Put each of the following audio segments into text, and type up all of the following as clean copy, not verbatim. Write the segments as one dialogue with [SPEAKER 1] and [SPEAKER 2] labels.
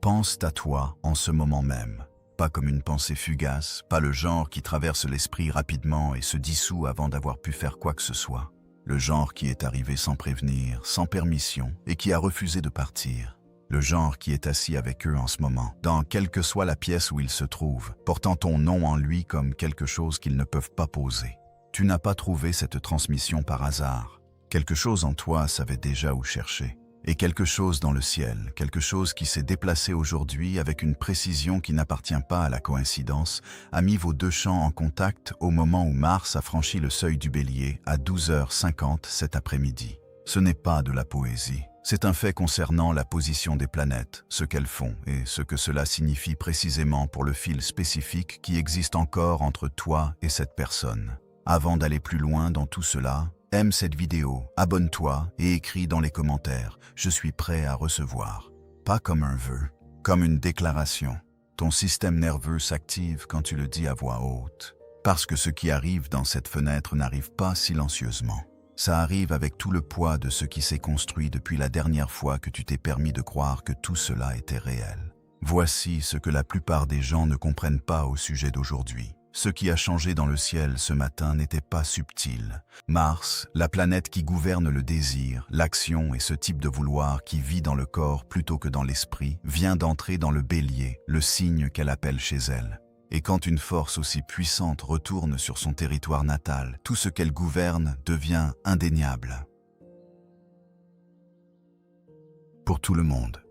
[SPEAKER 1] pensent à toi en ce moment même. Pas comme une pensée fugace, pas le genre qui traverse l'esprit rapidement et se dissout avant d'avoir pu faire quoi que ce soit. Le genre qui est arrivé sans prévenir, sans permission et qui a refusé de partir. Le genre qui est assis avec eux en ce moment, dans quelle que soit la pièce où ils se trouvent, portant ton nom en lui comme quelque chose qu'ils ne peuvent pas poser. Tu n'as pas trouvé cette transmission par hasard. Quelque chose en toi savait déjà où chercher. Et quelque chose dans le ciel, quelque chose qui s'est déplacé aujourd'hui avec une précision qui n'appartient pas à la coïncidence, a mis vos deux champs en contact au moment où Mars a franchi le seuil du Bélier à 12h50 cet après-midi. Ce n'est pas de la poésie. C'est un fait concernant la position des planètes, ce qu'elles font et ce que cela signifie précisément pour le fil spécifique qui existe encore entre toi et cette personne. Avant d'aller plus loin dans tout cela, aime cette vidéo, abonne-toi et écris dans les commentaires « Je suis prêt à recevoir ». Pas comme un vœu, comme une déclaration. Ton système nerveux s'active quand tu le dis à voix haute. Parce que ce qui arrive dans cette fenêtre n'arrive pas silencieusement. Ça arrive avec tout le poids de ce qui s'est construit depuis la dernière fois que tu t'es permis de croire que tout cela était réel. Voici ce que la plupart des gens ne comprennent pas au sujet d'aujourd'hui. Ce qui a changé dans le ciel ce matin n'était pas subtil. Mars, la planète qui gouverne le désir, l'action et ce type de vouloir qui vit dans le corps plutôt que dans l'esprit, vient d'entrer dans le Bélier, le signe qu'elle appelle chez elle. Et quand une force aussi puissante retourne sur son territoire natal, tout ce qu'elle gouverne devient indéniable. Pour tout le monde.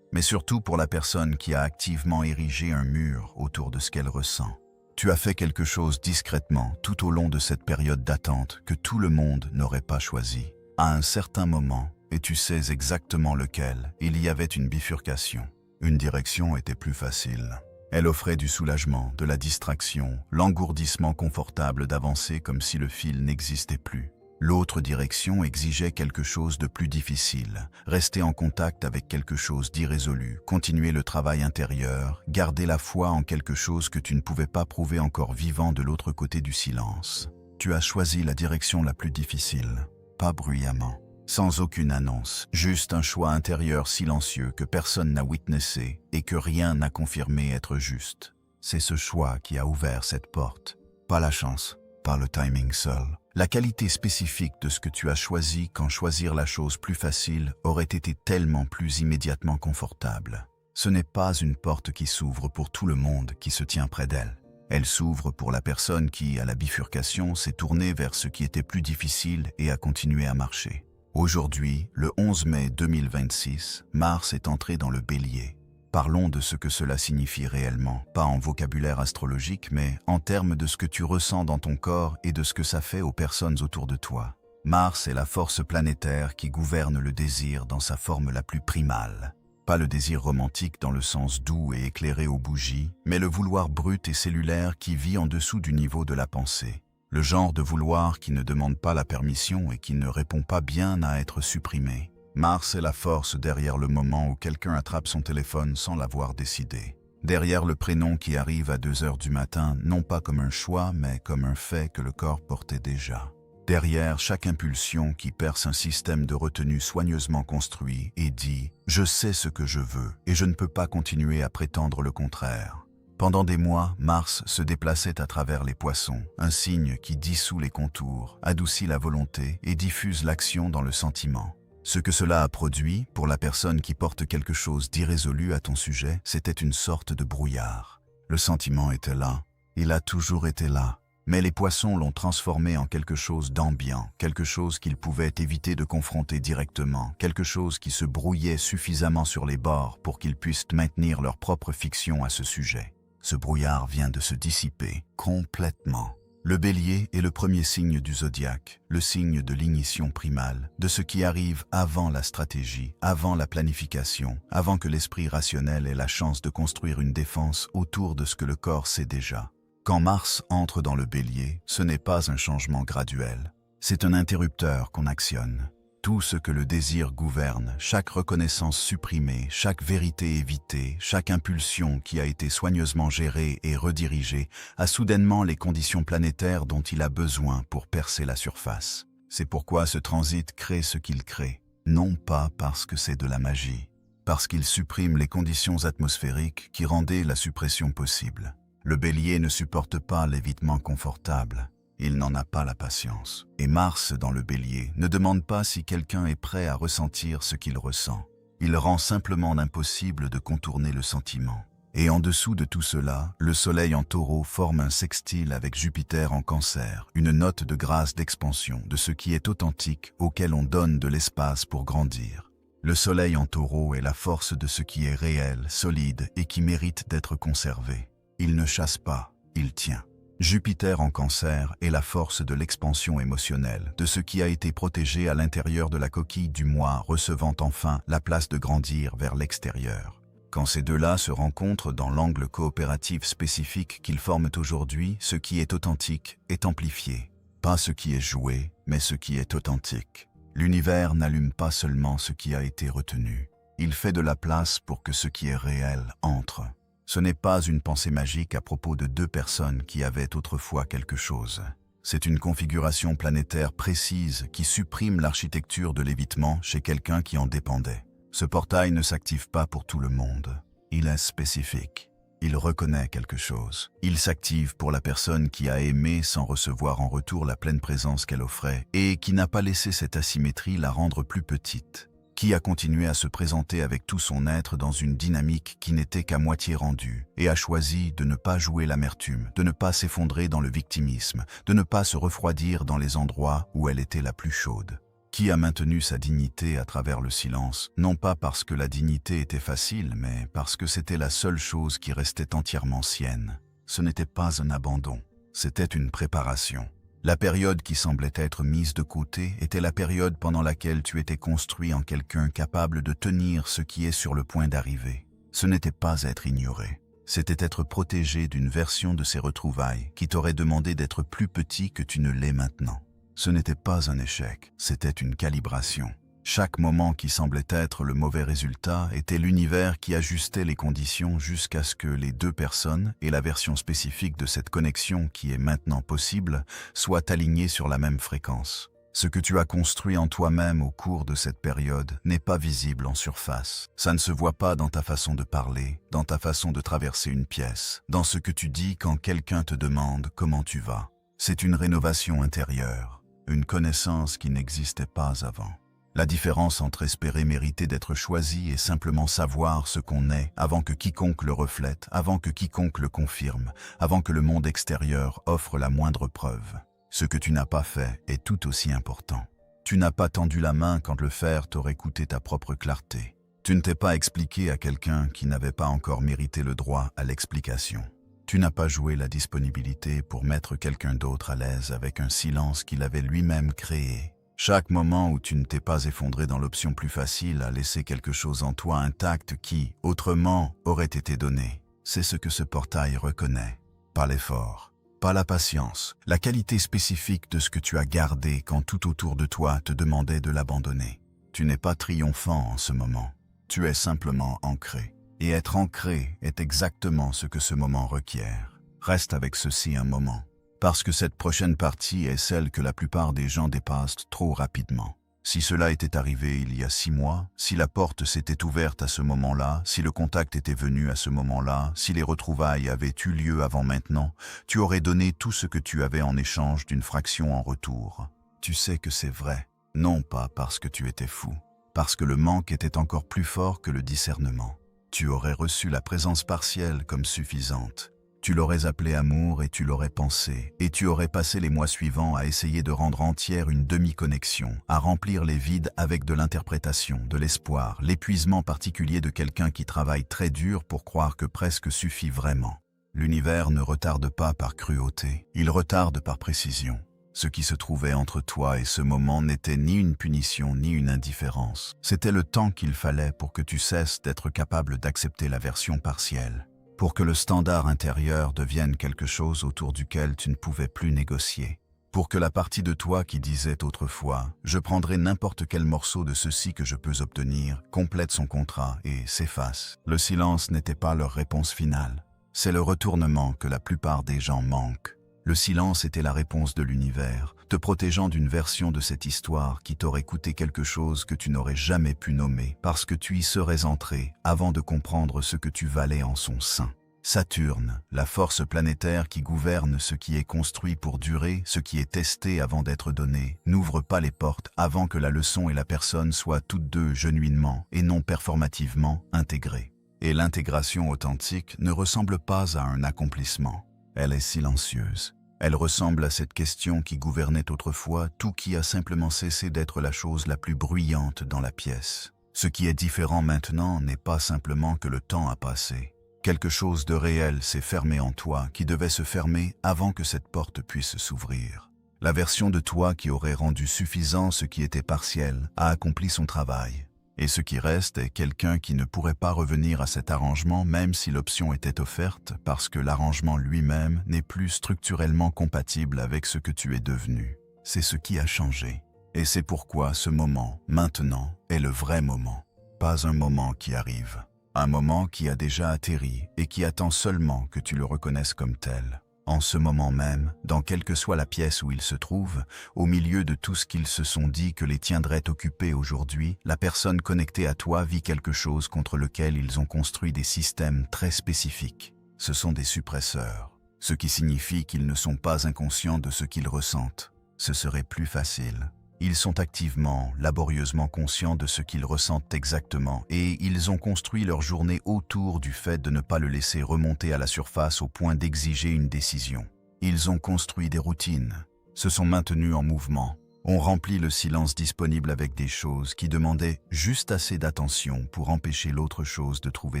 [SPEAKER 1] Mais surtout pour la personne qui a activement érigé un mur autour de ce qu'elle ressent. Tu as fait quelque chose discrètement tout au long de cette période d'attente que tout le monde n'aurait pas choisi. À un certain moment, et tu sais exactement lequel, il y avait une bifurcation. Une direction était plus facile. Elle offrait du soulagement, de la distraction, l'engourdissement confortable d'avancer comme si le fil n'existait plus. L'autre direction exigeait quelque chose de plus difficile, rester en contact avec quelque chose d'irrésolu, continuer le travail intérieur, garder la foi en quelque chose que tu ne pouvais pas prouver encore vivant de l'autre côté du silence. Tu as choisi la direction la plus difficile, pas bruyamment, sans aucune annonce, juste un choix intérieur silencieux que personne n'a witnessé et que rien n'a confirmé être juste. C'est ce choix qui a ouvert cette porte, pas la chance, pas le timing seul. La qualité spécifique de ce que tu as choisi quand choisir la chose plus facile aurait été tellement plus immédiatement confortable. Ce n'est pas une porte qui s'ouvre pour tout le monde qui se tient près d'elle. Elle s'ouvre pour la personne qui, à la bifurcation, s'est tournée vers ce qui était plus difficile et a continué à marcher. Aujourd'hui, le 11 mai 2026, Mars est entré dans le Bélier. Parlons de ce que cela signifie réellement, pas en vocabulaire astrologique, mais en termes de ce que tu ressens dans ton corps et de ce que ça fait aux personnes autour de toi. Mars est la force planétaire qui gouverne le désir dans sa forme la plus primale. Pas le désir romantique dans le sens doux et éclairé aux bougies, mais le vouloir brut et cellulaire qui vit en dessous du niveau de la pensée. Le genre de vouloir qui ne demande pas la permission et qui ne répond pas bien à être supprimé. Mars est la force derrière le moment où quelqu'un attrape son téléphone sans l'avoir décidé. Derrière le prénom qui arrive à 2h du matin, non pas comme un choix, mais comme un fait que le corps portait déjà. Derrière chaque impulsion qui perce un système de retenue soigneusement construit et dit « Je sais ce que je veux et je ne peux pas continuer à prétendre le contraire ». Pendant des mois, Mars se déplaçait à travers les poissons, un signe qui dissout les contours, adoucit la volonté et diffuse l'action dans le sentiment. Ce que cela a produit, pour la personne qui porte quelque chose d'irrésolu à ton sujet, c'était une sorte de brouillard. Le sentiment était là, il a toujours été là, mais les poissons l'ont transformé en quelque chose d'ambiant, quelque chose qu'ils pouvaient éviter de confronter directement, quelque chose qui se brouillait suffisamment sur les bords pour qu'ils puissent maintenir leur propre fiction à ce sujet. Ce brouillard vient de se dissiper complètement. Le Bélier est le premier signe du zodiaque, le signe de l'ignition primale, de ce qui arrive avant la stratégie, avant la planification, avant que l'esprit rationnel ait la chance de construire une défense autour de ce que le corps sait déjà. Quand Mars entre dans le Bélier, ce n'est pas un changement graduel, c'est un interrupteur qu'on actionne. Tout ce que le désir gouverne, chaque reconnaissance supprimée, chaque vérité évitée, chaque impulsion qui a été soigneusement gérée et redirigée, a soudainement les conditions planétaires dont il a besoin pour percer la surface. C'est pourquoi ce transit crée ce qu'il crée. Non pas parce que c'est de la magie, parce qu'il supprime les conditions atmosphériques qui rendaient la suppression possible. Le bélier ne supporte pas l'évitement confortable. Il n'en a pas la patience. Et Mars, dans le bélier, ne demande pas si quelqu'un est prêt à ressentir ce qu'il ressent. Il rend simplement impossible de contourner le sentiment. Et en dessous de tout cela, le soleil en taureau forme un sextile avec Jupiter en cancer, une note de grâce d'expansion de ce qui est authentique auquel on donne de l'espace pour grandir. Le soleil en taureau est la force de ce qui est réel, solide et qui mérite d'être conservé. Il ne chasse pas, il tient. Jupiter en cancer est la force de l'expansion émotionnelle, de ce qui a été protégé à l'intérieur de la coquille du moi, recevant enfin la place de grandir vers l'extérieur. Quand ces deux-là se rencontrent dans l'angle coopératif spécifique qu'ils forment aujourd'hui, ce qui est authentique est amplifié. Pas ce qui est joué, mais ce qui est authentique. L'univers n'allume pas seulement ce qui a été retenu. Il fait de la place pour que ce qui est réel entre. Ce n'est pas une pensée magique à propos de deux personnes qui avaient autrefois quelque chose. C'est une configuration planétaire précise qui supprime l'architecture de l'évitement chez quelqu'un qui en dépendait. Ce portail ne s'active pas pour tout le monde. Il est spécifique. Il reconnaît quelque chose. Il s'active pour la personne qui a aimé sans recevoir en retour la pleine présence qu'elle offrait et qui n'a pas laissé cette asymétrie la rendre plus petite. Qui a continué à se présenter avec tout son être dans une dynamique qui n'était qu'à moitié rendue, et a choisi de ne pas jouer l'amertume, de ne pas s'effondrer dans le victimisme, de ne pas se refroidir dans les endroits où elle était la plus chaude. Qui a maintenu sa dignité à travers le silence, non pas parce que la dignité était facile, mais parce que c'était la seule chose qui restait entièrement sienne. Ce n'était pas un abandon, c'était une préparation. La période qui semblait être mise de côté était la période pendant laquelle tu étais construit en quelqu'un capable de tenir ce qui est sur le point d'arriver. Ce n'était pas être ignoré, c'était être protégé d'une version de ces retrouvailles qui t'aurait demandé d'être plus petit que tu ne l'es maintenant. Ce n'était pas un échec, c'était une calibration. Chaque moment qui semblait être le mauvais résultat était l'univers qui ajustait les conditions jusqu'à ce que les deux personnes et la version spécifique de cette connexion qui est maintenant possible soient alignées sur la même fréquence. Ce que tu as construit en toi-même au cours de cette période n'est pas visible en surface. Ça ne se voit pas dans ta façon de parler, dans ta façon de traverser une pièce, dans ce que tu dis quand quelqu'un te demande comment tu vas. C'est une rénovation intérieure, une connaissance qui n'existait pas avant. La différence entre espérer mériter d'être choisi et simplement savoir ce qu'on est avant que quiconque le reflète, avant que quiconque le confirme, avant que le monde extérieur offre la moindre preuve. Ce que tu n'as pas fait est tout aussi important. Tu n'as pas tendu la main quand le faire t'aurait coûté ta propre clarté. Tu ne t'es pas expliqué à quelqu'un qui n'avait pas encore mérité le droit à l'explication. Tu n'as pas joué la disponibilité pour mettre quelqu'un d'autre à l'aise avec un silence qu'il avait lui-même créé. Chaque moment où tu ne t'es pas effondré dans l'option plus facile a laissé quelque chose en toi intact qui, autrement, aurait été donné. C'est ce que ce portail reconnaît. Pas l'effort, pas la patience, la qualité spécifique de ce que tu as gardé quand tout autour de toi te demandait de l'abandonner. Tu n'es pas triomphant en ce moment. Tu es simplement ancré. Et être ancré est exactement ce que ce moment requiert. Reste avec ceci un moment. Parce que cette prochaine partie est celle que la plupart des gens dépassent trop rapidement. Si cela était arrivé il y a 6 mois, si la porte s'était ouverte à ce moment-là, si le contact était venu à ce moment-là, si les retrouvailles avaient eu lieu avant maintenant, tu aurais donné tout ce que tu avais en échange d'une fraction en retour. Tu sais que c'est vrai, non pas parce que tu étais fou, parce que le manque était encore plus fort que le discernement. Tu aurais reçu la présence partielle comme suffisante. Tu l'aurais appelé amour et tu l'aurais pensé, et tu aurais passé les mois suivants à essayer de rendre entière une demi-connexion, à remplir les vides avec de l'interprétation, de l'espoir, l'épuisement particulier de quelqu'un qui travaille très dur pour croire que presque suffit vraiment. L'univers ne retarde pas par cruauté, il retarde par précision. Ce qui se trouvait entre toi et ce moment n'était ni une punition ni une indifférence. C'était le temps qu'il fallait pour que tu cesses d'être capable d'accepter la version partielle. Pour que le standard intérieur devienne quelque chose autour duquel tu ne pouvais plus négocier. Pour que la partie de toi qui disait autrefois « je prendrai n'importe quel morceau de ceci que je peux obtenir » complète son contrat et s'efface. Le silence n'était pas leur réponse finale. C'est le retournement que la plupart des gens manquent. Le silence était la réponse de l'univers, te protégeant d'une version de cette histoire qui t'aurait coûté quelque chose que tu n'aurais jamais pu nommer parce que tu y serais entré avant de comprendre ce que tu valais en son sein. Saturne, la force planétaire qui gouverne ce qui est construit pour durer, ce qui est testé avant d'être donné, n'ouvre pas les portes avant que la leçon et la personne soient toutes deux genuinement et non performativement intégrées. Et l'intégration authentique ne ressemble pas à un accomplissement. Elle est silencieuse. Elle ressemble à cette question qui gouvernait autrefois tout qui a simplement cessé d'être la chose la plus bruyante dans la pièce. Ce qui est différent maintenant n'est pas simplement que le temps a passé. Quelque chose de réel s'est fermé en toi qui devait se fermer avant que cette porte puisse s'ouvrir. La version de toi qui aurait rendu suffisant ce qui était partiel a accompli son travail. Et ce qui reste est quelqu'un qui ne pourrait pas revenir à cet arrangement même si l'option était offerte parce que l'arrangement lui-même n'est plus structurellement compatible avec ce que tu es devenu. C'est ce qui a changé. Et c'est pourquoi ce moment, maintenant, est le vrai moment. Pas un moment qui arrive. Un moment qui a déjà atterri et qui attend seulement que tu le reconnaisses comme tel. En ce moment même, dans quelle que soit la pièce où il se trouve, au milieu de tout ce qu'ils se sont dit que les tiendrait occupés aujourd'hui, la personne connectée à toi vit quelque chose contre lequel ils ont construit des systèmes très spécifiques. Ce sont des suppresseurs, ce qui signifie qu'ils ne sont pas inconscients de ce qu'ils ressentent. Ce serait plus facile. Ils sont activement, laborieusement conscients de ce qu'ils ressentent exactement et ils ont construit leur journée autour du fait de ne pas le laisser remonter à la surface au point d'exiger une décision. Ils ont construit des routines, se sont maintenus en mouvement, ont rempli le silence disponible avec des choses qui demandaient juste assez d'attention pour empêcher l'autre chose de trouver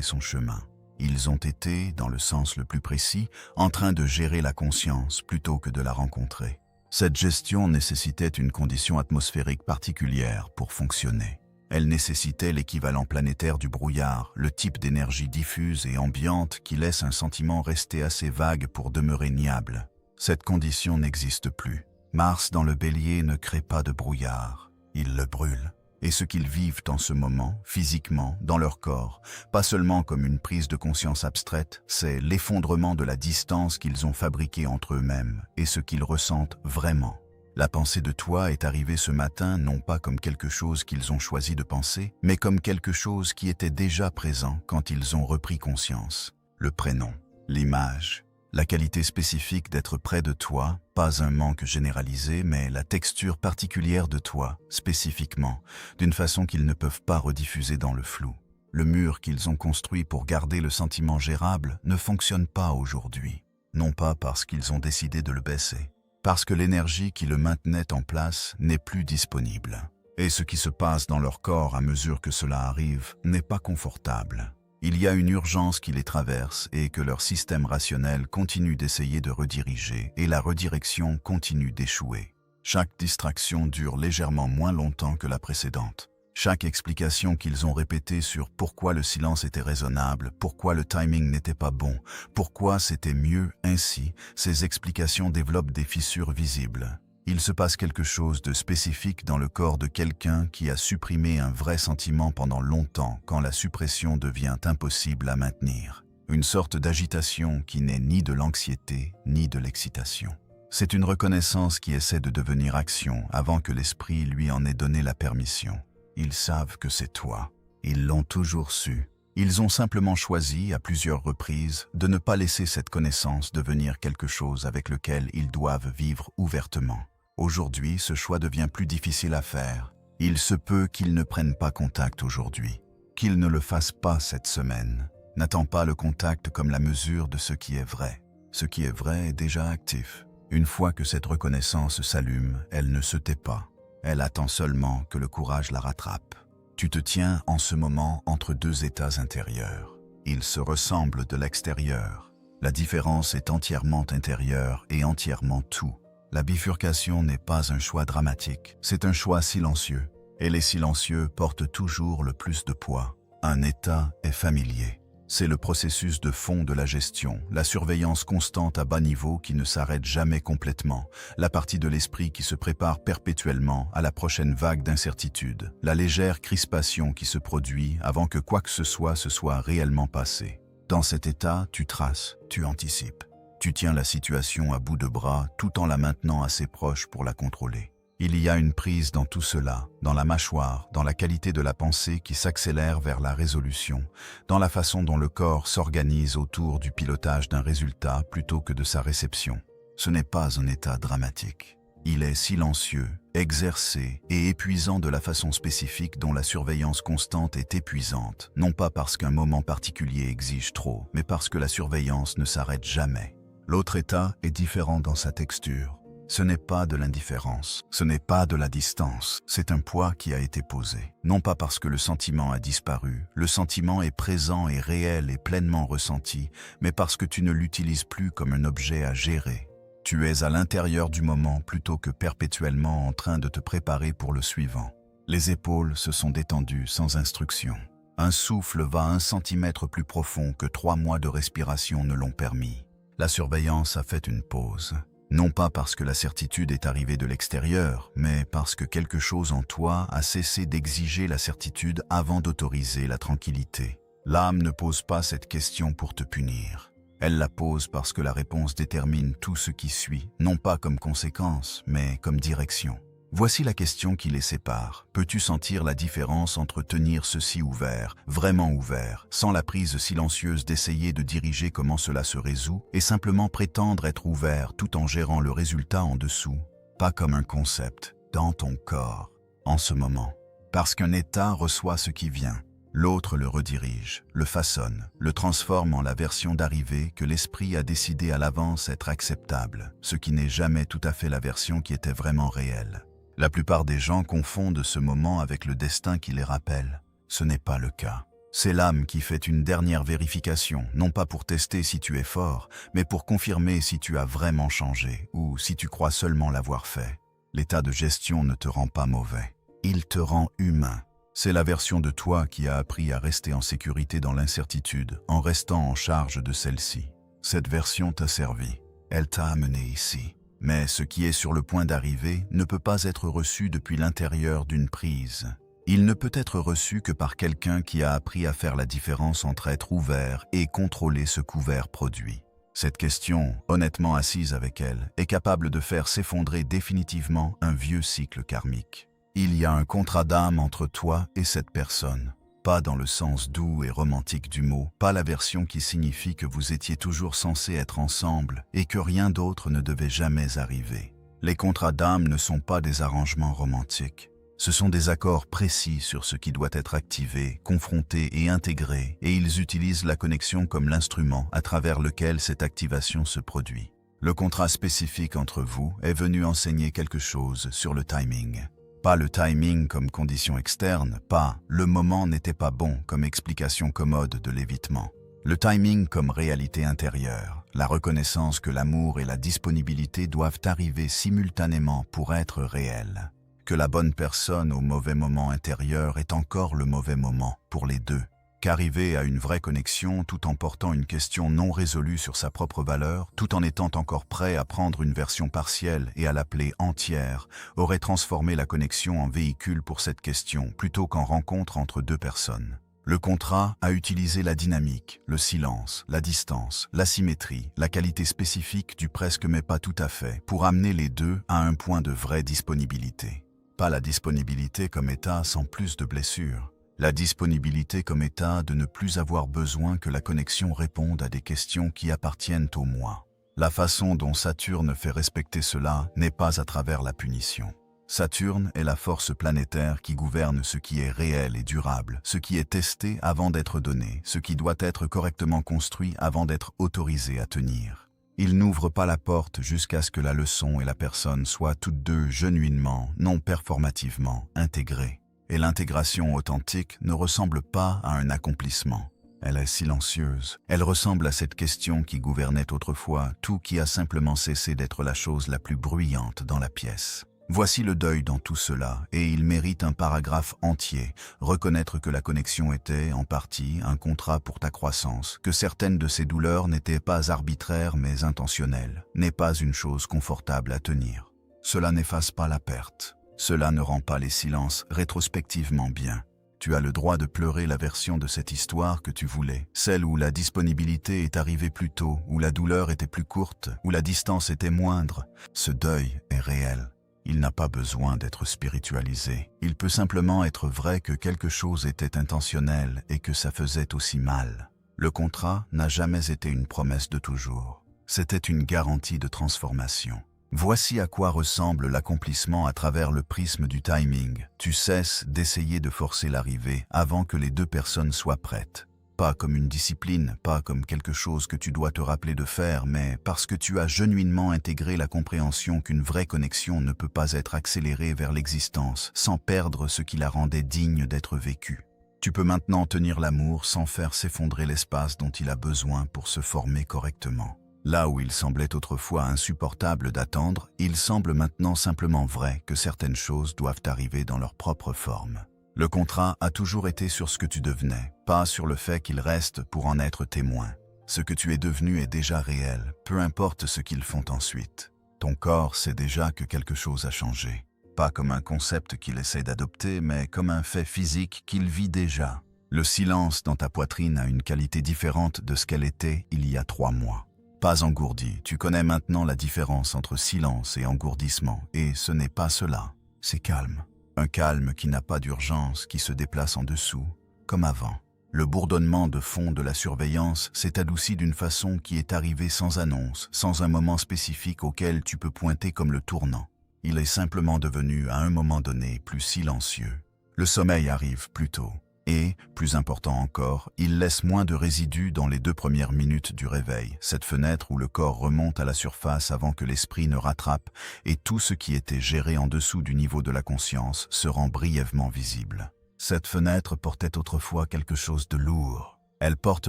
[SPEAKER 1] son chemin. Ils ont été, dans le sens le plus précis, en train de gérer la conscience plutôt que de la rencontrer. Cette gestion nécessitait une condition atmosphérique particulière pour fonctionner. Elle nécessitait l'équivalent planétaire du brouillard, le type d'énergie diffuse et ambiante qui laisse un sentiment rester assez vague pour demeurer niable. Cette condition n'existe plus. Mars dans le Bélier ne crée pas de brouillard, il le brûle. Et ce qu'ils vivent en ce moment, physiquement, dans leur corps, pas seulement comme une prise de conscience abstraite, c'est l'effondrement de la distance qu'ils ont fabriquée entre eux-mêmes et ce qu'ils ressentent vraiment. La pensée de toi est arrivée ce matin non pas comme quelque chose qu'ils ont choisi de penser, mais comme quelque chose qui était déjà présent quand ils ont repris conscience. Le prénom, l'image, la qualité spécifique d'être près de toi, pas un manque généralisé, mais la texture particulière de toi, spécifiquement, d'une façon qu'ils ne peuvent pas rediffuser dans le flou. Le mur qu'ils ont construit pour garder le sentiment gérable ne fonctionne pas aujourd'hui. Non pas parce qu'ils ont décidé de le baisser, parce que l'énergie qui le maintenait en place n'est plus disponible. Et ce qui se passe dans leur corps à mesure que cela arrive n'est pas confortable. Il y a une urgence qui les traverse et que leur système rationnel continue d'essayer de rediriger et la redirection continue d'échouer. Chaque distraction dure légèrement moins longtemps que la précédente. Chaque explication qu'ils ont répétée sur pourquoi le silence était raisonnable, pourquoi le timing n'était pas bon, pourquoi c'était mieux ainsi, ces explications développent des fissures visibles. Il se passe quelque chose de spécifique dans le corps de quelqu'un qui a supprimé un vrai sentiment pendant longtemps quand la suppression devient impossible à maintenir. Une sorte d'agitation qui n'est ni de l'anxiété ni de l'excitation. C'est une reconnaissance qui essaie de devenir action avant que l'esprit lui en ait donné la permission. Ils savent que c'est toi. Ils l'ont toujours su. Ils ont simplement choisi, à plusieurs reprises, de ne pas laisser cette connaissance devenir quelque chose avec lequel ils doivent vivre ouvertement. Aujourd'hui, ce choix devient plus difficile à faire. Il se peut qu'ils ne prennent pas contact aujourd'hui, qu'ils ne le fassent pas cette semaine. N'attends pas le contact comme la mesure de ce qui est vrai. Ce qui est vrai est déjà actif. Une fois que cette reconnaissance s'allume, elle ne se tait pas. Elle attend seulement que le courage la rattrape. Tu te tiens en ce moment entre deux états intérieurs. Ils se ressemblent de l'extérieur. La différence est entièrement intérieure et entièrement tout. La bifurcation n'est pas un choix dramatique, c'est un choix silencieux. Et les silencieux portent toujours le plus de poids. Un état est familier. C'est le processus de fond de la gestion, la surveillance constante à bas niveau qui ne s'arrête jamais complètement, la partie de l'esprit qui se prépare perpétuellement à la prochaine vague d'incertitude, la légère crispation qui se produit avant que quoi que ce soit se soit réellement passé. Dans cet état, tu traces, tu anticipes. Tu tiens la situation à bout de bras tout en la maintenant assez proche pour la contrôler. Il y a une prise dans tout cela, dans la mâchoire, dans la qualité de la pensée qui s'accélère vers la résolution, dans la façon dont le corps s'organise autour du pilotage d'un résultat plutôt que de sa réception. Ce n'est pas un état dramatique. Il est silencieux, exercé et épuisant de la façon spécifique dont la surveillance constante est épuisante, non pas parce qu'un moment particulier exige trop, mais parce que la surveillance ne s'arrête jamais. L'autre état est différent dans sa texture. Ce n'est pas de l'indifférence, ce n'est pas de la distance, c'est un poids qui a été posé. Non pas parce que le sentiment a disparu, le sentiment est présent et réel et pleinement ressenti, mais parce que tu ne l'utilises plus comme un objet à gérer. Tu es à l'intérieur du moment plutôt que perpétuellement en train de te préparer pour le suivant. Les épaules se sont détendues sans instruction. Un souffle va 1 centimètre plus profond que 3 mois de respiration ne l'ont permis. La surveillance a fait une pause. Non pas parce que la certitude est arrivée de l'extérieur, mais parce que quelque chose en toi a cessé d'exiger la certitude avant d'autoriser la tranquillité. L'âme ne pose pas cette question pour te punir. Elle la pose parce que la réponse détermine tout ce qui suit, non pas comme conséquence, mais comme direction. Voici la question qui les sépare. Peux-tu sentir la différence entre tenir ceci ouvert, vraiment ouvert, sans la prise silencieuse d'essayer de diriger comment cela se résout, et simplement prétendre être ouvert tout en gérant le résultat en dessous, pas comme un concept, dans ton corps, en ce moment. Parce qu'un état reçoit ce qui vient, l'autre le redirige, le façonne, le transforme en la version d'arrivée que l'esprit a décidé à l'avance être acceptable, ce qui n'est jamais tout à fait la version qui était vraiment réelle. La plupart des gens confondent ce moment avec le destin qui les rappelle. Ce n'est pas le cas. C'est l'âme qui fait une dernière vérification, non pas pour tester si tu es fort, mais pour confirmer si tu as vraiment changé ou si tu crois seulement l'avoir fait. L'état de gestion ne te rend pas mauvais. Il te rend humain. C'est la version de toi qui a appris à rester en sécurité dans l'incertitude, en restant en charge de celle-ci. Cette version t'a servi. Elle t'a amené ici. Mais ce qui est sur le point d'arriver ne peut pas être reçu depuis l'intérieur d'une prise. Il ne peut être reçu que par quelqu'un qui a appris à faire la différence entre être ouvert et contrôler ce qu'ouvert produit. Cette question, honnêtement assise avec elle, est capable de faire s'effondrer définitivement un vieux cycle karmique. Il y a un contrat d'âme entre toi et cette personne. Pas dans le sens doux et romantique du mot, pas la version qui signifie que vous étiez toujours censés être ensemble et que rien d'autre ne devait jamais arriver. Les contrats d'âme ne sont pas des arrangements romantiques. Ce sont des accords précis sur ce qui doit être activé, confronté et intégré, et ils utilisent la connexion comme l'instrument à travers lequel cette activation se produit. Le contrat spécifique entre vous est venu enseigner quelque chose sur le timing. Pas le timing comme condition externe, pas « le moment n'était pas bon » comme explication commode de l'évitement. Le timing comme réalité intérieure, la reconnaissance que l'amour et la disponibilité doivent arriver simultanément pour être réels. Que la bonne personne au mauvais moment intérieur est encore le mauvais moment pour les deux. Qu'arriver à une vraie connexion tout en portant une question non résolue sur sa propre valeur, tout en étant encore prêt à prendre une version partielle et à l'appeler entière, aurait transformé la connexion en véhicule pour cette question plutôt qu'en rencontre entre deux personnes. Le contrat a utilisé la dynamique, le silence, la distance, l'asymétrie, la qualité spécifique du presque mais pas tout à fait, pour amener les deux à un point de vraie disponibilité. Pas la disponibilité comme état sans plus de blessures. La disponibilité comme état de ne plus avoir besoin que la connexion réponde à des questions qui appartiennent au moi. La façon dont Saturne fait respecter cela n'est pas à travers la punition. Saturne est la force planétaire qui gouverne ce qui est réel et durable, ce qui est testé avant d'être donné, ce qui doit être correctement construit avant d'être autorisé à tenir. Il n'ouvre pas la porte jusqu'à ce que la leçon et la personne soient toutes deux genuinement, non performativement, intégrées. Et l'intégration authentique ne ressemble pas à un accomplissement. Elle est silencieuse. Elle ressemble à cette question qui gouvernait autrefois tout qui a simplement cessé d'être la chose la plus bruyante dans la pièce. Voici le deuil dans tout cela, et il mérite un paragraphe entier, reconnaître que la connexion était, en partie, un contrat pour ta croissance, que certaines de ces douleurs n'étaient pas arbitraires mais intentionnelles, n'est pas une chose confortable à tenir. Cela n'efface pas la perte. Cela ne rend pas les silences rétrospectivement bien. Tu as le droit de pleurer la version de cette histoire que tu voulais, celle où la disponibilité est arrivée plus tôt, où la douleur était plus courte, où la distance était moindre. Ce deuil est réel. Il n'a pas besoin d'être spiritualisé. Il peut simplement être vrai que quelque chose était intentionnel et que ça faisait aussi mal. Le contrat n'a jamais été une promesse de toujours. C'était une garantie de transformation. Voici à quoi ressemble l'accomplissement à travers le prisme du timing. Tu cesses d'essayer de forcer l'arrivée avant que les deux personnes soient prêtes. Pas comme une discipline, pas comme quelque chose que tu dois te rappeler de faire, mais parce que tu as genuinement intégré la compréhension qu'une vraie connexion ne peut pas être accélérée vers l'existence sans perdre ce qui la rendait digne d'être vécue. Tu peux maintenant tenir l'amour sans faire s'effondrer l'espace dont il a besoin pour se former correctement. Là où il semblait autrefois insupportable d'attendre, il semble maintenant simplement vrai que certaines choses doivent arriver dans leur propre forme. Le contrat a toujours été sur ce que tu devenais, pas sur le fait qu'il reste pour en être témoin. Ce que tu es devenu est déjà réel, peu importe ce qu'ils font ensuite. Ton corps sait déjà que quelque chose a changé. Pas comme un concept qu'il essaie d'adopter, mais comme un fait physique qu'il vit déjà. Le silence dans ta poitrine a une qualité différente de ce qu'elle était il y a 3 mois. Pas engourdi, tu connais maintenant la différence entre silence et engourdissement, et ce n'est pas cela, c'est calme. Un calme qui n'a pas d'urgence, qui se déplace en dessous, comme avant. Le bourdonnement de fond de la surveillance s'est adouci d'une façon qui est arrivée sans annonce, sans un moment spécifique auquel tu peux pointer comme le tournant. Il est simplement devenu, à un moment donné, plus silencieux. Le sommeil arrive plus tôt. Et, plus important encore, il laisse moins de résidus dans les 2 premières minutes du réveil, cette fenêtre où le corps remonte à la surface avant que l'esprit ne rattrape, et tout ce qui était géré en dessous du niveau de la conscience se rend brièvement visible. Cette fenêtre portait autrefois quelque chose de lourd. Elle porte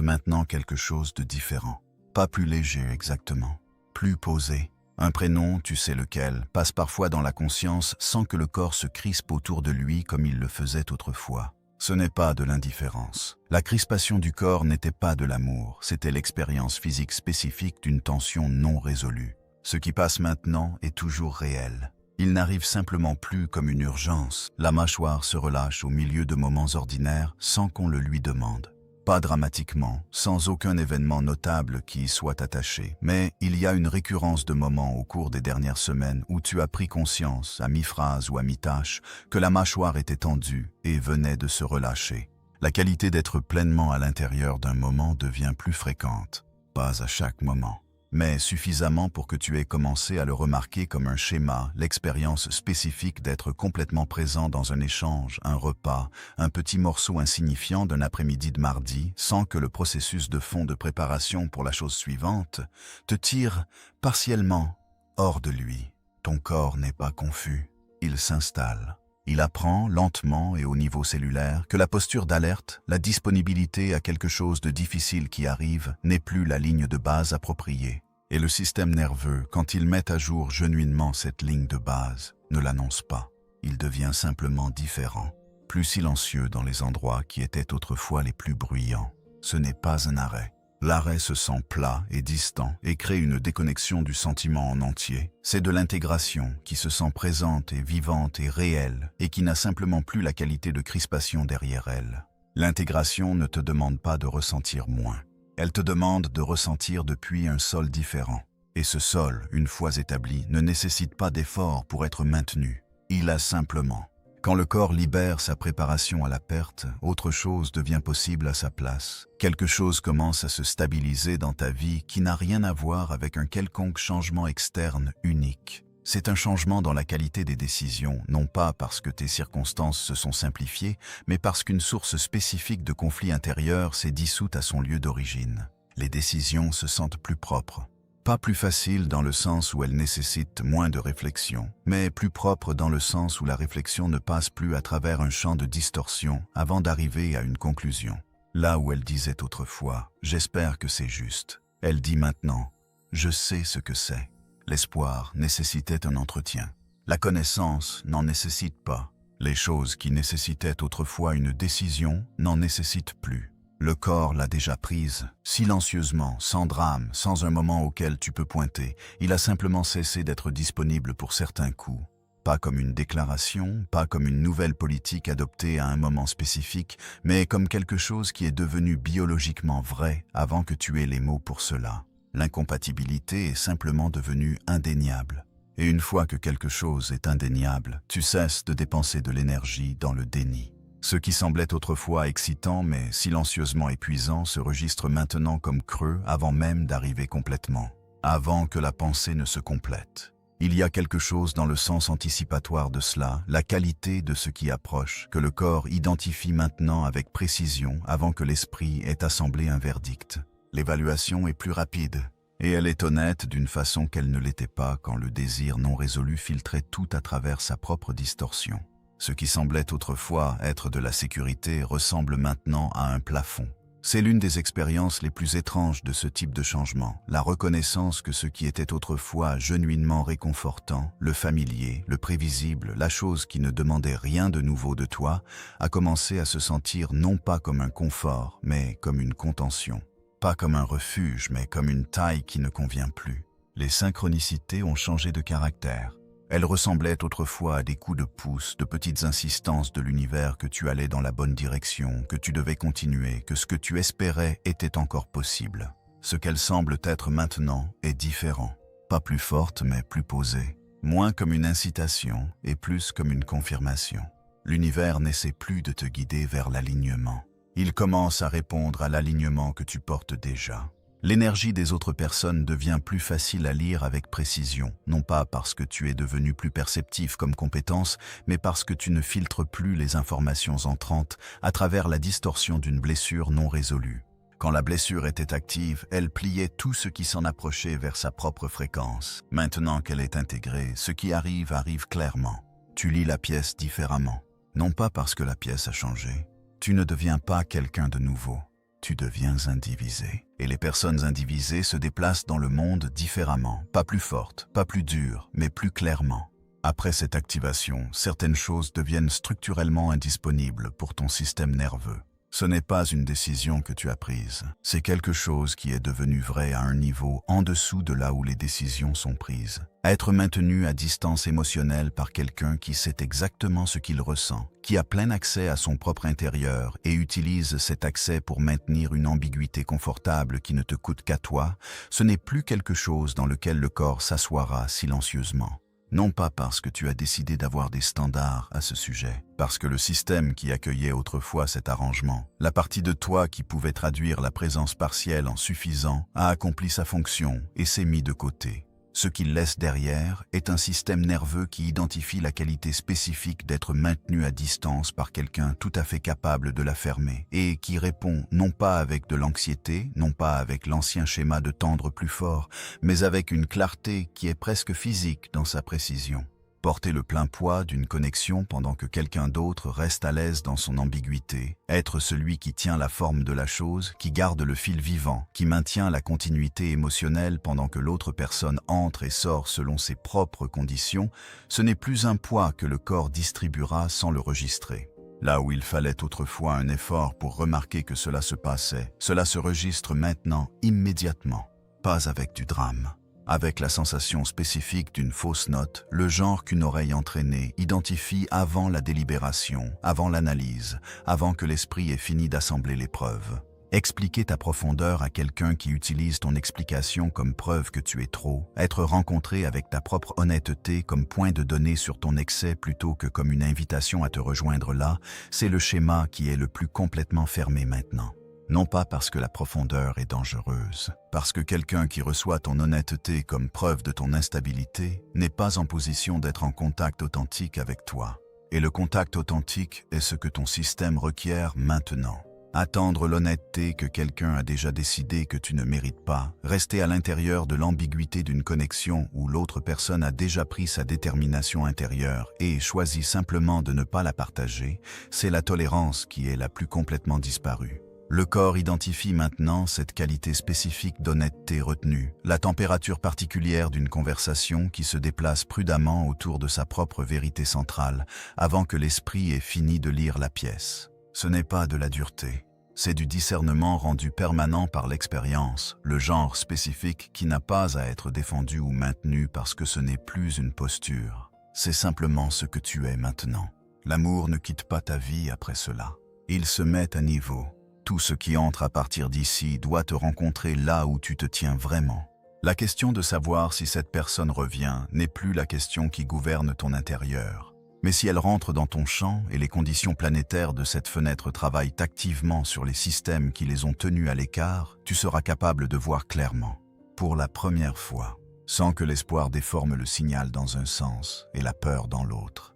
[SPEAKER 1] maintenant quelque chose de différent. Pas plus léger exactement, plus posé. Un prénom, tu sais lequel, passe parfois dans la conscience sans que le corps se crispe autour de lui comme il le faisait autrefois. Ce n'est pas de l'indifférence. La crispation du corps n'était pas de l'amour, c'était l'expérience physique spécifique d'une tension non résolue. Ce qui passe maintenant est toujours réel. Il n'arrive simplement plus comme une urgence. La mâchoire se relâche au milieu de moments ordinaires sans qu'on le lui demande. Pas dramatiquement, sans aucun événement notable qui y soit attaché, mais il y a une récurrence de moments au cours des dernières semaines où tu as pris conscience, à mi-phrase ou à mi-tâche, que la mâchoire était tendue et venait de se relâcher. La qualité d'être pleinement à l'intérieur d'un moment devient plus fréquente, pas à chaque moment, mais suffisamment pour que tu aies commencé à le remarquer comme un schéma, l'expérience spécifique d'être complètement présent dans un échange, un repas, un petit morceau insignifiant d'un après-midi de mardi, sans que le processus de fond de préparation pour la chose suivante te tire partiellement hors de lui. Ton corps n'est pas confus, il s'installe. Il apprend lentement et au niveau cellulaire que la posture d'alerte, la disponibilité à quelque chose de difficile qui arrive, n'est plus la ligne de base appropriée. Et le système nerveux, quand il met à jour genuinement cette ligne de base, ne l'annonce pas. Il devient simplement différent, plus silencieux dans les endroits qui étaient autrefois les plus bruyants. Ce n'est pas un arrêt. L'arrêt se sent plat et distant et crée une déconnexion du sentiment en entier. C'est de l'intégration qui se sent présente et vivante et réelle et qui n'a simplement plus la qualité de crispation derrière elle. L'intégration ne te demande pas de ressentir moins. Elle te demande de ressentir depuis un sol différent. Et ce sol, une fois établi, ne nécessite pas d'effort pour être maintenu. Il a simplement. Quand le corps libère sa préparation à la perte, autre chose devient possible à sa place. Quelque chose commence à se stabiliser dans ta vie qui n'a rien à voir avec un quelconque changement externe unique. C'est un changement dans la qualité des décisions, non pas parce que tes circonstances se sont simplifiées, mais parce qu'une source spécifique de conflit intérieur s'est dissoute à son lieu d'origine. Les décisions se sentent plus propres. Pas plus facile dans le sens où elle nécessite moins de réflexion, mais plus propre dans le sens où la réflexion ne passe plus à travers un champ de distorsion avant d'arriver à une conclusion. Là où elle disait autrefois « j'espère que c'est juste », elle dit maintenant « je sais ce que c'est ». L'espoir nécessitait un entretien. La connaissance n'en nécessite pas. Les choses qui nécessitaient autrefois une décision n'en nécessitent plus. Le corps l'a déjà prise, silencieusement, sans drame, sans un moment auquel tu peux pointer. Il a simplement cessé d'être disponible pour certains coups. Pas comme une déclaration, pas comme une nouvelle politique adoptée à un moment spécifique, mais comme quelque chose qui est devenu biologiquement vrai avant que tu aies les mots pour cela. L'incompatibilité est simplement devenue indéniable. Et une fois que quelque chose est indéniable, tu cesses de dépenser de l'énergie dans le déni. Ce qui semblait autrefois excitant mais silencieusement épuisant se registre maintenant comme creux avant même d'arriver complètement, avant que la pensée ne se complète. Il y a quelque chose dans le sens anticipatoire de cela, la qualité de ce qui approche, que le corps identifie maintenant avec précision avant que l'esprit ait assemblé un verdict. L'évaluation est plus rapide, et elle est honnête d'une façon qu'elle ne l'était pas quand le désir non résolu filtrait tout à travers sa propre distorsion. Ce qui semblait autrefois être de la sécurité ressemble maintenant à un plafond. C'est l'une des expériences les plus étranges de ce type de changement, la reconnaissance que ce qui était autrefois genuinement réconfortant, le familier, le prévisible, la chose qui ne demandait rien de nouveau de toi, a commencé à se sentir non pas comme un confort, mais comme une contention. Pas comme un refuge, mais comme une taille qui ne convient plus. Les synchronicités ont changé de caractère. Elles ressemblaient autrefois à des coups de pouce, de petites insistances de l'univers que tu allais dans la bonne direction, que tu devais continuer, que ce que tu espérais était encore possible. Ce qu'elles semblent être maintenant est différent. Pas plus forte, mais plus posée. Moins comme une incitation et plus comme une confirmation. L'univers n'essaie plus de te guider vers l'alignement. Il commence à répondre à l'alignement que tu portes déjà. L'énergie des autres personnes devient plus facile à lire avec précision, non pas parce que tu es devenu plus perceptif comme compétence, mais parce que tu ne filtres plus les informations entrantes à travers la distorsion d'une blessure non résolue. Quand la blessure était active, elle pliait tout ce qui s'en approchait vers sa propre fréquence. Maintenant qu'elle est intégrée, ce qui arrive arrive clairement. Tu lis la pièce différemment, non pas parce que la pièce a changé. Tu ne deviens pas quelqu'un de nouveau. Tu deviens indivisé. Et les personnes indivisées se déplacent dans le monde différemment, pas plus fortes, pas plus dures, mais plus clairement. Après cette activation, certaines choses deviennent structurellement indisponibles pour ton système nerveux. Ce n'est pas une décision que tu as prise, c'est quelque chose qui est devenu vrai à un niveau en dessous de là où les décisions sont prises. Être maintenu à distance émotionnelle par quelqu'un qui sait exactement ce qu'il ressent, qui a plein accès à son propre intérieur et utilise cet accès pour maintenir une ambiguïté confortable qui ne te coûte qu'à toi, ce n'est plus quelque chose dans lequel le corps s'assoira silencieusement. Non pas parce que tu as décidé d'avoir des standards à ce sujet, parce que le système qui accueillait autrefois cet arrangement, la partie de toi qui pouvait traduire la présence partielle en suffisant, a accompli sa fonction et s'est mis de côté. Ce qu'il laisse derrière est un système nerveux qui identifie la qualité spécifique d'être maintenu à distance par quelqu'un tout à fait capable de la fermer et qui répond non pas avec de l'anxiété, non pas avec l'ancien schéma de tendre plus fort, mais avec une clarté qui est presque physique dans sa précision. Porter le plein poids d'une connexion pendant que quelqu'un d'autre reste à l'aise dans son ambiguïté, être celui qui tient la forme de la chose, qui garde le fil vivant, qui maintient la continuité émotionnelle pendant que l'autre personne entre et sort selon ses propres conditions, ce n'est plus un poids que le corps distribuera sans le registrer. Là où il fallait autrefois un effort pour remarquer que cela se passait, cela se registre maintenant immédiatement, pas avec du drame. Avec la sensation spécifique d'une fausse note, le genre qu'une oreille entraînée identifie avant la délibération, avant l'analyse, avant que l'esprit ait fini d'assembler les preuves. Expliquer ta profondeur à quelqu'un qui utilise ton explication comme preuve que tu es trop, être rencontré avec ta propre honnêteté comme point de données sur ton excès plutôt que comme une invitation à te rejoindre là, c'est le schéma qui est le plus complètement fermé maintenant. Non pas parce que la profondeur est dangereuse, parce que quelqu'un qui reçoit ton honnêteté comme preuve de ton instabilité n'est pas en position d'être en contact authentique avec toi. Et le contact authentique est ce que ton système requiert maintenant. Attendre l'honnêteté que quelqu'un a déjà décidé que tu ne mérites pas, rester à l'intérieur de l'ambiguïté d'une connexion où l'autre personne a déjà pris sa détermination intérieure et choisi simplement de ne pas la partager, c'est la tolérance qui est la plus complètement disparue. Le corps identifie maintenant cette qualité spécifique d'honnêteté retenue, la température particulière d'une conversation qui se déplace prudemment autour de sa propre vérité centrale, avant que l'esprit ait fini de lire la pièce. Ce n'est pas de la dureté, c'est du discernement rendu permanent par l'expérience, le genre spécifique qui n'a pas à être défendu ou maintenu parce que ce n'est plus une posture. c'est simplement ce que tu es maintenant. L'amour ne quitte pas ta vie après cela. Il se met à niveau. Tout ce qui entre à partir d'ici doit te rencontrer là où tu te tiens vraiment. La question de savoir si cette personne revient n'est plus la question qui gouverne ton intérieur. Mais si elle rentre dans ton champ et les conditions planétaires de cette fenêtre travaillent activement sur les systèmes qui les ont tenus à l'écart, tu seras capable de voir clairement, pour la première fois, sans que l'espoir déforme le signal dans un sens et la peur dans l'autre.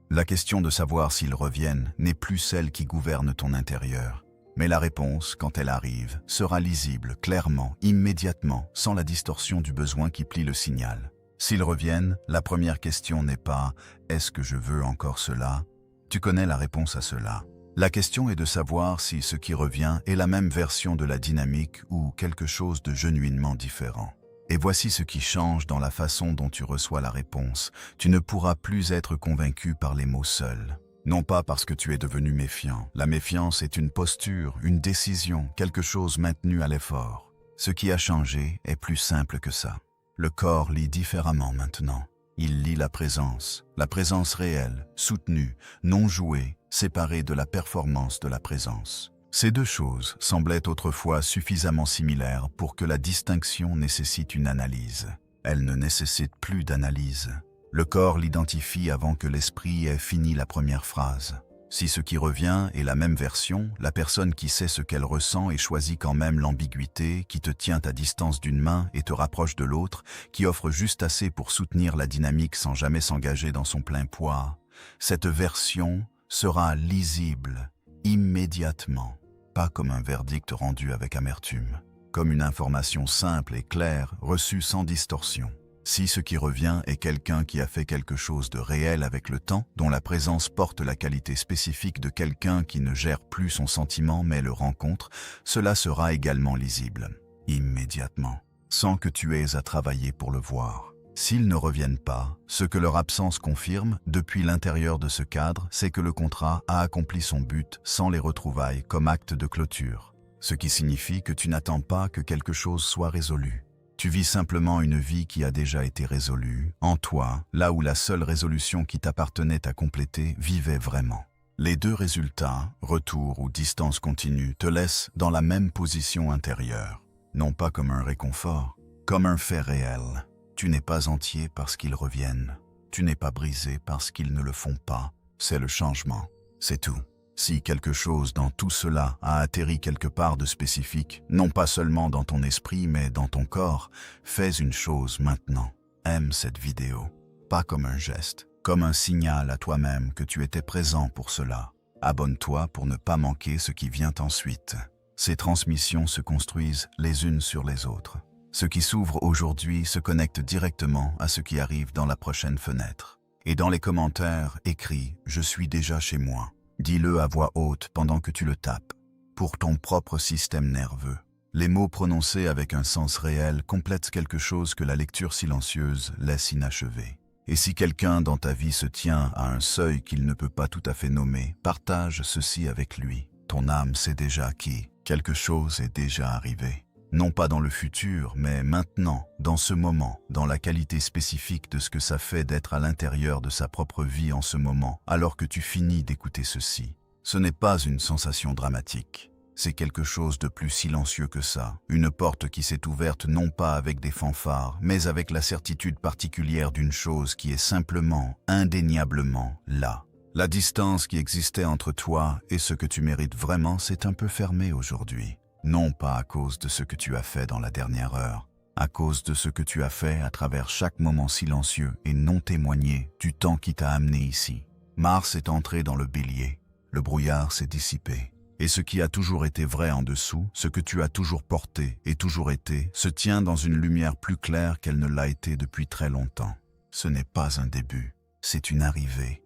[SPEAKER 1] La question de savoir s'ils reviennent n'est plus celle qui gouverne ton intérieur, mais la réponse, quand elle arrive, sera lisible, clairement, immédiatement, sans la distorsion du besoin qui plie le signal. S'ils reviennent, la première question n'est pas « Est-ce que je veux encore cela ?» Tu connais la réponse à cela. La question est de savoir si ce qui revient est la même version de la dynamique ou quelque chose de genuinement différent. Et voici ce qui change dans la façon dont tu reçois la réponse. Tu ne pourras plus être convaincu par les mots seuls. Non pas parce que tu es devenu méfiant. La méfiance est une posture, une décision, quelque chose maintenu à l'effort. Ce qui a changé est plus simple que ça. Le corps lit différemment maintenant. Il lit la présence réelle, soutenue, non jouée, séparée de la performance de la présence. Ces deux choses semblaient autrefois suffisamment similaires pour que la distinction nécessite une analyse. Elle ne nécessite plus d'analyse. Le corps l'identifie avant que l'esprit ait fini la première phrase. Si ce qui revient est la même version, la personne qui sait ce qu'elle ressent et choisit quand même l'ambiguïté, qui te tient à distance d'une main et te rapproche de l'autre, qui offre juste assez pour soutenir la dynamique sans jamais s'engager dans son plein poids, cette version sera lisible immédiatement, pas comme un verdict rendu avec amertume, comme une information simple et claire reçue sans distorsion. Si ce qui revient est quelqu'un qui a fait quelque chose de réel avec le temps, dont la présence porte la qualité spécifique de quelqu'un qui ne gère plus son sentiment mais le rencontre, cela sera également lisible, immédiatement, sans que tu aies à travailler pour le voir. S'ils ne reviennent pas, ce que leur absence confirme, depuis l'intérieur de ce cadre, c'est que le contrat a accompli son but sans les retrouvailles comme acte de clôture. Ce qui signifie que tu n'attends pas que quelque chose soit résolu. Tu vis simplement une vie qui a déjà été résolue, en toi, là où la seule résolution qui t'appartenait à compléter vivait vraiment. Les deux résultats, retour ou distance continue, te laissent dans la même position intérieure, non pas comme un réconfort, comme un fait réel. Tu n'es pas entier parce qu'ils reviennent, tu n'es pas brisé parce qu'ils ne le font pas, c'est le changement, c'est tout. Si quelque chose dans tout cela a atterri quelque part de spécifique, non pas seulement dans ton esprit mais dans ton corps, fais une chose maintenant. Aime cette vidéo. Pas comme un geste, comme un signal à toi-même que tu étais présent pour cela. Abonne-toi pour ne pas manquer ce qui vient ensuite. Ces transmissions se construisent les unes sur les autres. Ce qui s'ouvre aujourd'hui se connecte directement à ce qui arrive dans la prochaine fenêtre. Et dans les commentaires, écris « Je suis déjà chez moi ». Dis-le à voix haute pendant que tu le tapes. Pour ton propre système nerveux. Les mots prononcés avec un sens réel complètent quelque chose que la lecture silencieuse laisse inachevé. Et si quelqu'un dans ta vie se tient à un seuil qu'il ne peut pas tout à fait nommer, partage ceci avec lui. Ton âme sait déjà qui, quelque chose est déjà arrivé. Non pas dans le futur, mais maintenant, dans ce moment, dans la qualité spécifique de ce que ça fait d'être à l'intérieur de sa propre vie en ce moment, alors que tu finis d'écouter ceci. Ce n'est pas une sensation dramatique. C'est quelque chose de plus silencieux que ça. Une porte qui s'est ouverte non pas avec des fanfares, mais avec la certitude particulière d'une chose qui est simplement, indéniablement, là. La distance qui existait entre toi et ce que tu mérites vraiment s'est un peu fermée aujourd'hui. Non pas à cause de ce que tu as fait dans la dernière heure, à cause de ce que tu as fait à travers chaque moment silencieux et non témoigné du temps qui t'a amené ici. Mars est entré dans le Bélier, le brouillard s'est dissipé. Et ce qui a toujours été vrai en dessous, ce que tu as toujours porté et toujours été, se tient dans une lumière plus claire qu'elle ne l'a été depuis très longtemps. Ce n'est pas un début, c'est une arrivée.